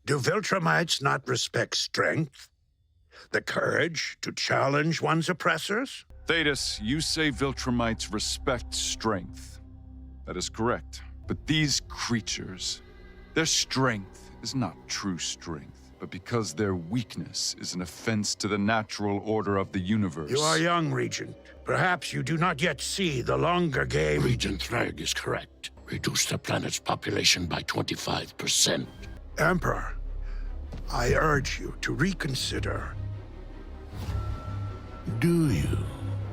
Do Viltrumites not respect strength? The courage to challenge one's oppressors? Thaedus, you say Viltrumites respect strength. That is correct. But these creatures, their strength is not true strength, but because their weakness is an offense to the natural order of the universe. You are young, Regent. Perhaps you do not yet see the longer game. Regent Thragg is correct. Reduce the planet's population by 25%. Emperor, I urge you to reconsider. Do you?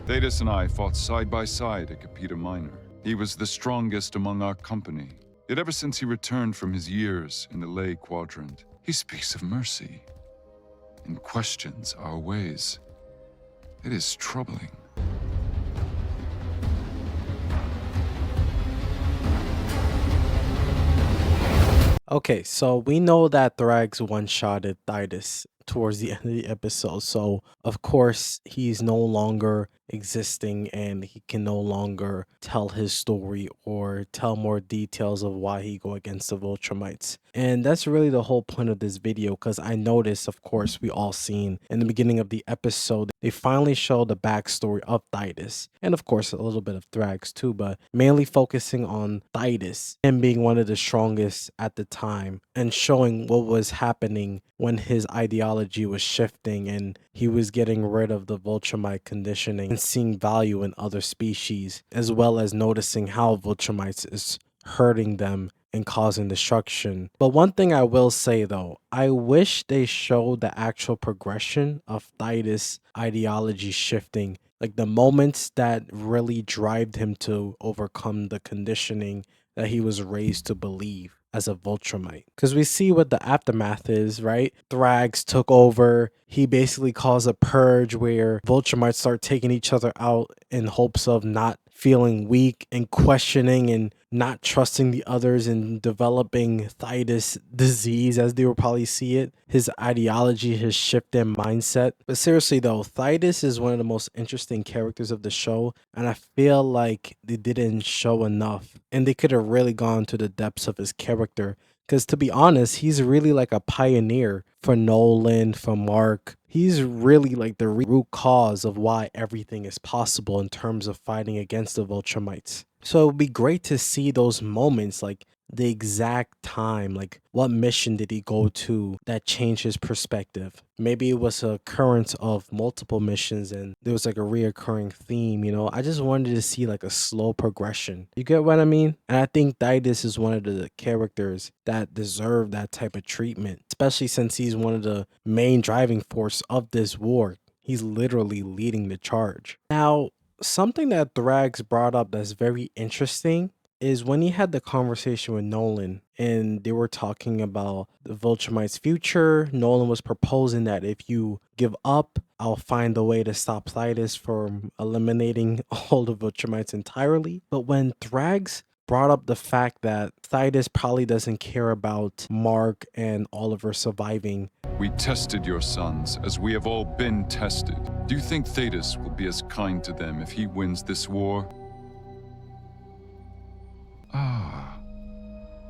Thaedus and I fought side by side at Capita Minor. He was the strongest among our company. Yet ever since he returned from his years in the Ley Quadrant, he speaks of mercy and questions our ways. It is troubling. Okay, so we know that Thagg's one-shotted Thaedus towards the end of the episode, so of course he's no longer existing and he can no longer tell his story or tell more details of why he go against the Viltrumites. And that's really the whole point of this video, because I noticed, of course, we all seen in the beginning of the episode, they finally show the backstory of Thaedus, and of course a little bit of Thagg's too, but mainly focusing on Thaedus, him being one of the strongest at the time, and showing what was happening when his ideology was shifting and he was getting rid of the Viltrumite conditioning and seeing value in other species, as well as noticing how Viltrumites is hurting them and causing destruction. But one thing I will say though, I wish they showed the actual progression of Thaedus' ideology shifting, like the moments that really drove him to overcome the conditioning that he was raised to believe as a Viltrumite. Because we see what the aftermath is, right? Thrags took over. He basically caused a purge where Viltrumites start taking each other out in hopes of not feeling weak and questioning and not trusting the others and developing Thaedus disease, as they will probably see it. His ideology, his shift in mindset. But seriously though, Thaedus is one of the most interesting characters of the show, and I feel like they didn't show enough, and they could have really gone to the depths of his character. Because to be honest, he's really like a pioneer for Nolan, for Mark. He's really like the root cause of why everything is possible in terms of fighting against the Viltrumites. So it would be great to see those moments, like the exact time, like what mission did he go to that changed his perspective. Maybe it was a occurrence of multiple missions and there was like a reoccurring theme, you know. I just wanted to see like a slow progression. You get what I mean? And I think Thaedus is one of the characters that deserve that type of treatment, especially since he's one of the main driving force of this war. He's literally leading the charge. Now, something that Thrags brought up that's very interesting is when he had the conversation with Nolan and they were talking about the Viltrumites' future. Nolan was proposing that if you give up, I'll find a way to stop Thaedus from eliminating all the Viltrumites entirely. But when Thrags brought up the fact that Thaedus probably doesn't care about Mark and Oliver surviving. We tested your sons as we have all been tested. Do you think Thaedus will be as kind to them if he wins this war? Ah,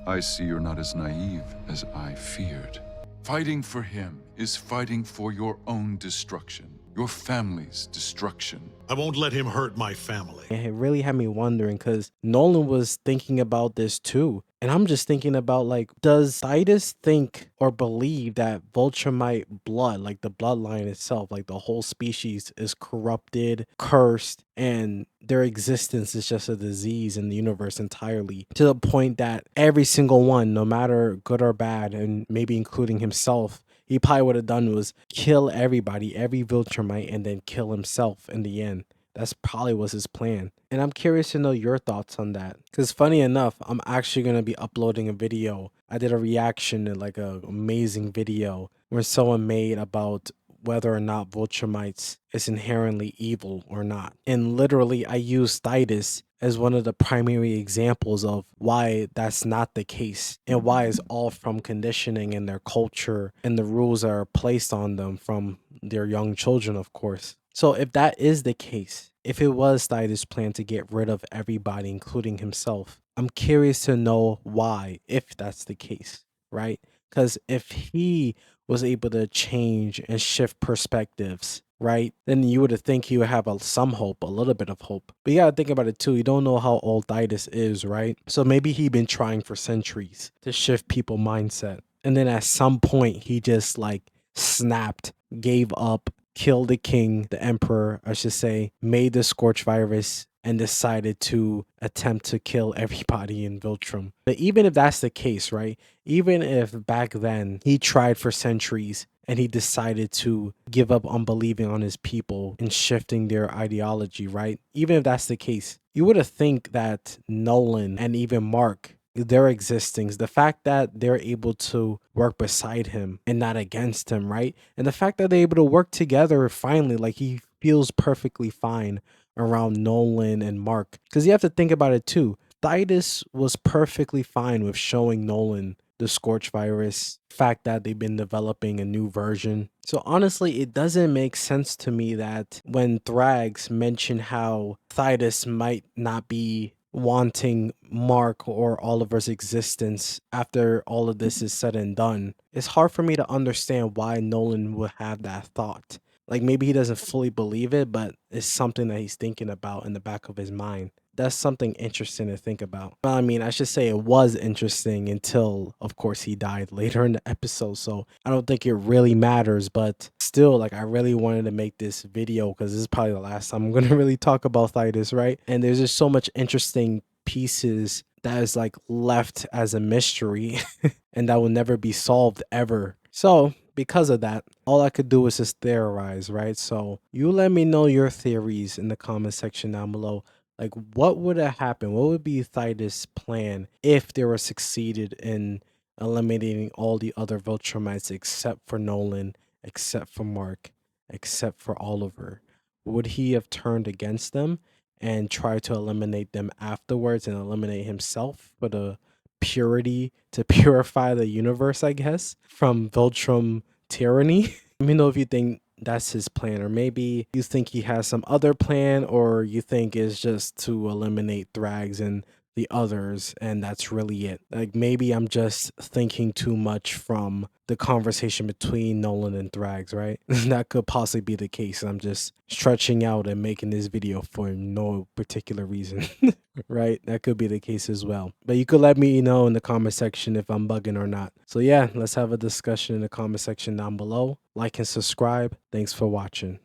I see you're not as naive as I feared. Fighting for him is fighting for your own destruction, your family's destruction. I won't let him hurt my family. And it really had me wondering, because Nolan was thinking about this too. And I'm just thinking about, like, does Thaedus think or believe that Viltrumite blood, like the bloodline itself, like the whole species is corrupted, cursed, and their existence is just a disease in the universe entirely, to the point that every single one, no matter good or bad, and maybe including himself, he probably would have done was kill everybody, every Viltrumite, and then kill himself in the end. That's probably was his plan. And I'm curious to know your thoughts on that. Because funny enough, I'm actually going to be uploading a video. I did a reaction to like a amazing video where someone made about whether or not Viltrumites is inherently evil or not. And literally, I used Thaedus as one of the primary examples of why that's not the case and why it's all from conditioning and their culture and the rules that are placed on them from their young children, of course. So if that is the case, if it was Thaedus' plan to get rid of everybody, including himself, I'm curious to know why, if that's the case, right? Because if he was able to change and shift perspectives, right, then you would think he would have some hope, a little bit of hope. But you gotta think about it too. You don't know how old Thaedus is, right? So maybe he been trying for centuries to shift people mindset. And then at some point he just like snapped, gave up, killed the king, the emperor, I should say, made the scorch virus, and decided to attempt to kill everybody in Viltrum. But even if that's the case, right? Even if back then he tried for centuries and he decided to give up on believing on his people and shifting their ideology, right? Even if that's the case, you would have think that Nolan and even Mark, their existence, the fact that they're able to work beside him and not against him, right? And the fact that they're able to work together finally, like he feels perfectly fine around Nolan and Mark. Because you have to think about it too. Thaedus was perfectly fine with showing Nolan the Scorch virus, fact that they've been developing a new version. So honestly, it doesn't make sense to me that when Thraggs mention how Thaedus might not be wanting Mark or Oliver's existence after all of this is said and done, it's hard for me to understand why Nolan would have that thought. Like maybe he doesn't fully believe it, but it's something that he's thinking about in the back of his mind. That's something interesting to think about. Well, I mean, I should say it was interesting until, of course, he died later in the episode. So I don't think it really matters, but still, like, I really wanted to make this video because this is probably the last time I'm going to really talk about Thaedus, right? And there's just so much interesting pieces that is like left as a mystery and that will never be solved ever. So because of that, all I could do was just theorize, right? So you let me know your theories in the comment section down below. Like, what would have happened? What would be Thaedus' plan if they were succeeded in eliminating all the other Viltrumites except for Nolan, except for Mark, except for Oliver? Would he have turned against them and tried to eliminate them afterwards and eliminate himself for the purity to purify the universe, I guess, from Viltrum tyranny? Let me know if you think that's his plan, or maybe you think he has some other plan, or you think it's just to eliminate Thraggs and the others and that's really it. Like maybe I'm just thinking too much from the conversation between Nolan and Thraggs, right? That could possibly be the case. I'm just stretching out and making this video for no particular reason. Right? That could be the case as well. But you could let me know in the comment section if I'm bugging or not. So yeah, let's have a discussion in the comment section down below. Like and subscribe. Thanks for watching.